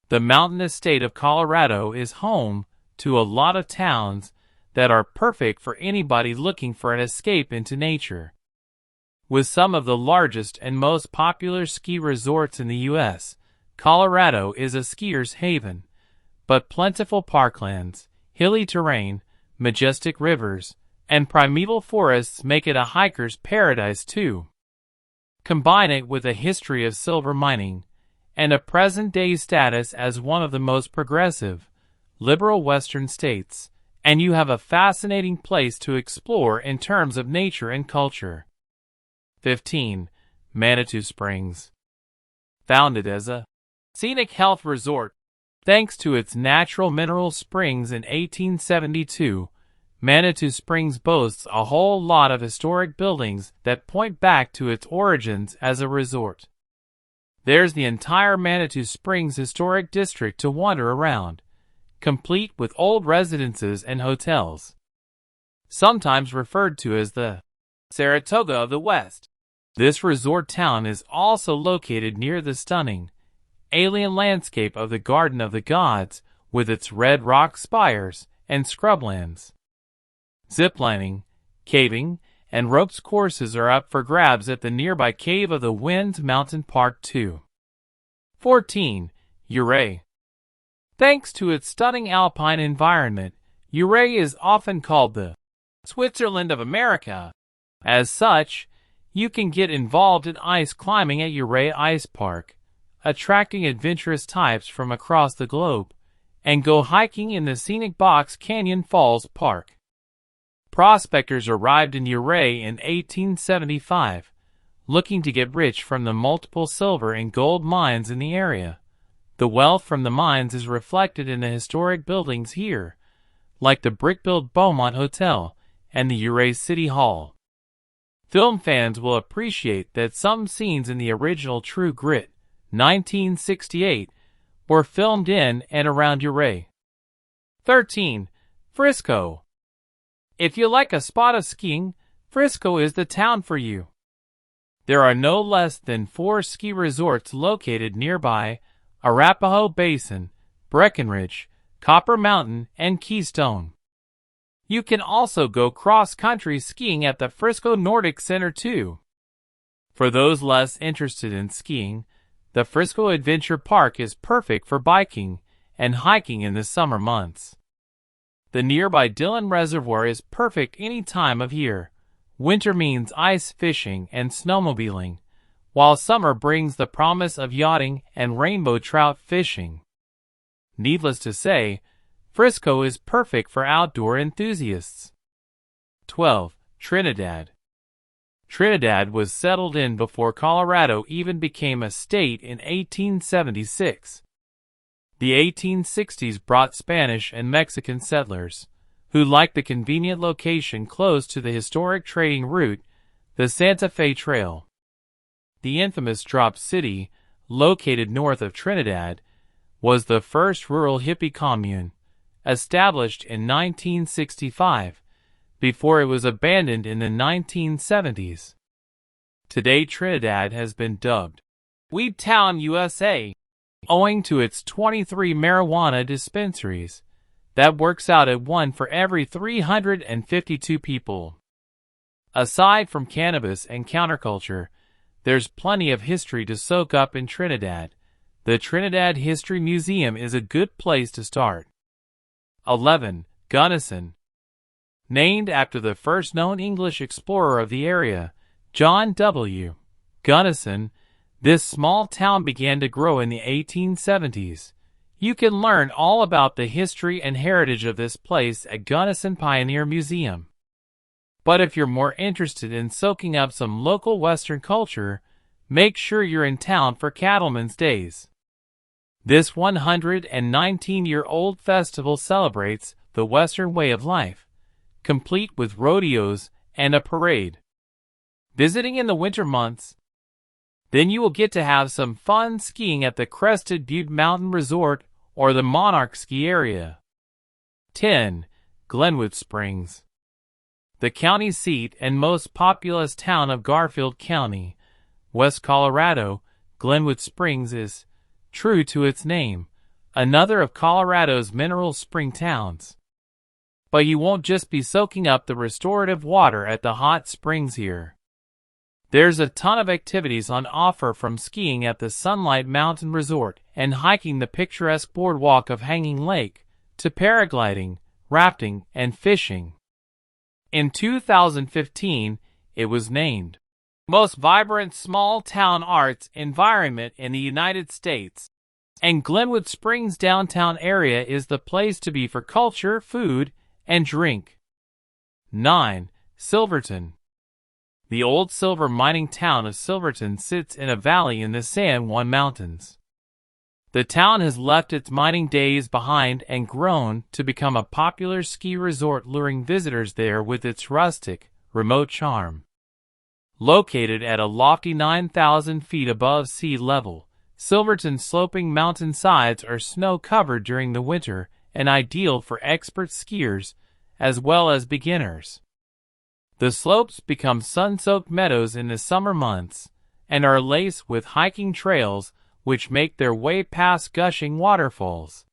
The mountainous state of Colorado is home to a lot of towns that are perfect for anybody looking for an escape into nature. With some of the largest and most popular ski resorts in the U.S., Colorado is a skier's haven, but plentiful parklands, hilly terrain, majestic rivers, and primeval forests make it a hiker's paradise too. Combine it with a history of silver mining and a present-day status as one of the most progressive, liberal western states, and you have a fascinating place to explore in terms of nature and culture. 15. Manitou Springs. Founded as a scenic health resort, thanks to its natural mineral springs in 1872, Manitou Springs boasts a whole lot of historic buildings that point back to its origins as a resort. There's the entire Manitou Springs Historic District to wander around, complete with old residences and hotels. Sometimes referred to as the Saratoga of the West, this resort town is also located near the stunning, alien landscape of the Garden of the Gods with its red rock spires and scrublands. Ziplining, caving, and ropes courses are up for grabs at the nearby Cave of the Winds Mountain Park too. 14. Ouray. Thanks to its stunning alpine environment, Ouray is often called the Switzerland of America. As such, you can get involved in ice climbing at Ouray Ice Park, attracting adventurous types from across the globe, and go hiking in the scenic Box Canyon Falls Park. Prospectors arrived in Ouray in 1875, looking to get rich from the multiple silver and gold mines in the area. The wealth from the mines is reflected in the historic buildings here, like the brick-built Beaumont Hotel and the Ouray City Hall. Film fans will appreciate that some scenes in the original True Grit, 1968, were filmed in and around Ouray. 13. Frisco. If you like a spot of skiing, Frisco is the town for you. There are no less than 4 ski resorts located nearby: Arapahoe Basin, Breckenridge, Copper Mountain, and Keystone. You can also go cross-country skiing at the Frisco Nordic Center too. For those less interested in skiing, the Frisco Adventure Park is perfect for biking and hiking in the summer months. The nearby Dillon Reservoir is perfect any time of year. Winter means ice fishing and snowmobiling, while summer brings the promise of yachting and rainbow trout fishing. Needless to say, Frisco is perfect for outdoor enthusiasts. 12. Trinidad. Trinidad was settled in before Colorado even became a state in 1876. The 1860s brought Spanish and Mexican settlers, who liked the convenient location close to the historic trading route, the Santa Fe Trail. The infamous Drop City, located north of Trinidad, was the first rural hippie commune, established in 1965, before it was abandoned in the 1970s. Today Trinidad has been dubbed Weed Town, USA, owing to its 23 marijuana dispensaries. That works out at 1 for every 352 people. Aside from cannabis and counterculture, there's plenty of history to soak up in Trinidad. The Trinidad History Museum is a good place to start. 11. Gunnison. Named after the first known English explorer of the area, John W. Gunnison, this small town began to grow in the 1870s. You can learn all about the history and heritage of this place at Gunnison Pioneer Museum. But if you're more interested in soaking up some local Western culture, make sure you're in town for Cattleman's Days. This 119-year-old festival celebrates the Western way of life, complete with rodeos and a parade. Visiting in the winter months, then you will get to have some fun skiing at the Crested Butte Mountain Resort or the Monarch Ski Area. 10. Glenwood Springs. The county seat and most populous town of Garfield County, West Colorado, Glenwood Springs is, true to its name, another of Colorado's mineral spring towns. But you won't just be soaking up the restorative water at the hot springs here. There's a ton of activities on offer, from skiing at the Sunlight Mountain Resort and hiking the picturesque boardwalk of Hanging Lake, to paragliding, rafting, and fishing. In 2015, it was named Most Vibrant Small Town Arts Environment in the United States, and Glenwood Springs downtown area is the place to be for culture, food, and drink. 9. Silverton. The old silver mining town of Silverton sits in a valley in the San Juan Mountains. The town has left its mining days behind and grown to become a popular ski resort, luring visitors there with its rustic, remote charm. Located at a lofty 9,000 feet above sea level, Silverton's sloping mountain sides are snow-covered during the winter and ideal for expert skiers as well as beginners. The slopes become sun-soaked meadows in the summer months and are laced with hiking trails which make their way past gushing waterfalls.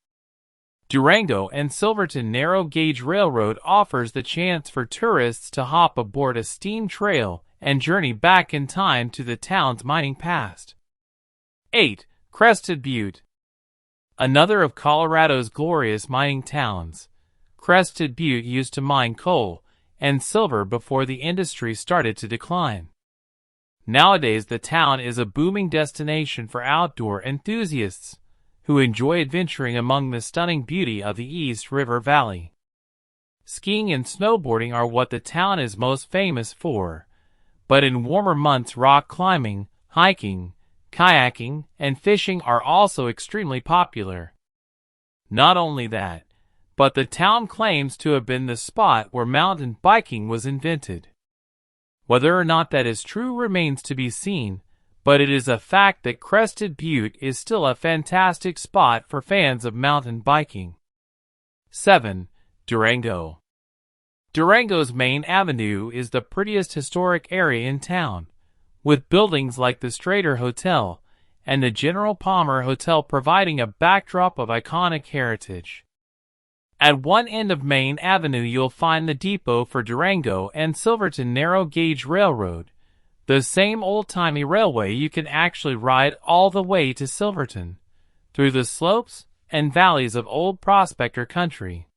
Durango and Silverton Narrow Gauge Railroad offers the chance for tourists to hop aboard a steam trail and journey back in time to the town's mining past. 8. Crested Butte. Another of Colorado's glorious mining towns, Crested Butte used to mine coal and silver before the industry started to decline. Nowadays, the town is a booming destination for outdoor enthusiasts who enjoy adventuring among the stunning beauty of the East River Valley. Skiing and snowboarding are what the town is most famous for, but in warmer months, rock climbing, hiking, kayaking, and fishing are also extremely popular. Not only that, but the town claims to have been the spot where mountain biking was invented. Whether or not that is true remains to be seen, but it is a fact that Crested Butte is still a fantastic spot for fans of mountain biking. 7. Durango. Durango's main avenue is the prettiest historic area in town, with buildings like the Strater Hotel and the General Palmer Hotel providing a backdrop of iconic heritage. At one end of Main Avenue, you'll find the depot for Durango and Silverton Narrow Gauge Railroad, the same old-timey railway you can actually ride all the way to Silverton, through the slopes and valleys of old prospector country.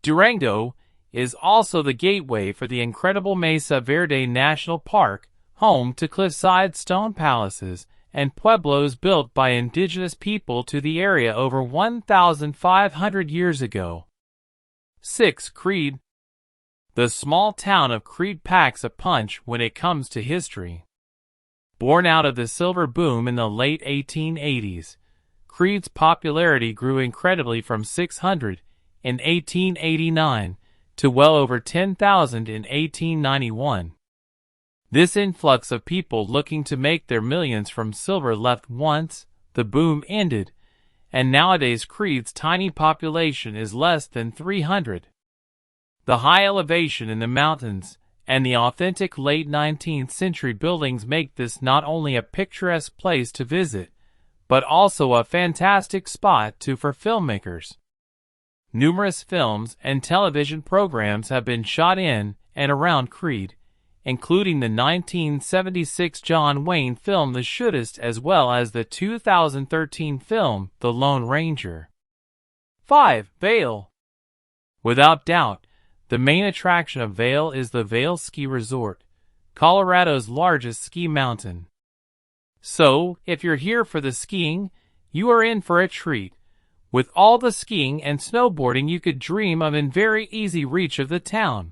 Durango is also the gateway for the incredible Mesa Verde National Park, home to cliffside stone palaces and pueblos built by indigenous people to the area over 1,500 years ago. 6. Creede. The small town of Creede packs a punch when it comes to history. Born out of the silver boom in the late 1880s, Creede's popularity grew incredibly from 600 in 1889 to well over 10,000 in 1891. This influx of people looking to make their millions from silver left once the boom ended, and nowadays Creede's tiny population is less than 300. The high elevation in the mountains and the authentic late 19th century buildings make this not only a picturesque place to visit, but also a fantastic spot for filmmakers. Numerous films and television programs have been shot in and around Creede, including the 1976 John Wayne film The Shootist, as well as the 2013 film The Lone Ranger. 5. Vail. Without doubt, the main attraction of Vail is the Vail Ski Resort, Colorado's largest ski mountain. So, if you're here for the skiing, you are in for a treat, with all the skiing and snowboarding you could dream of in very easy reach of the town.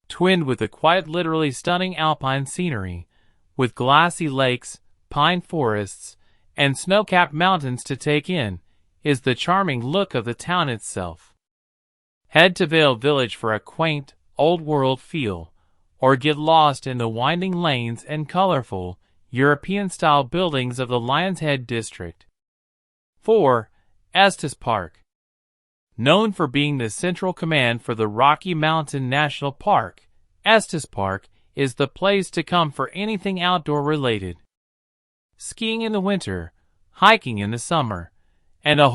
Twinned with the quite literally stunning alpine scenery, with glassy lakes, pine forests, and snow-capped mountains to take in, is the charming look of the town itself. Head to Vail Village for a quaint, old-world feel, or get lost in the winding lanes and colorful, European-style buildings of the Lion's Head district. 4. Estes Park. Known for being the central command for the Rocky Mountain National Park, Estes Park is the place to come for anything outdoor related. Skiing in the winter, hiking in the summer, and a whole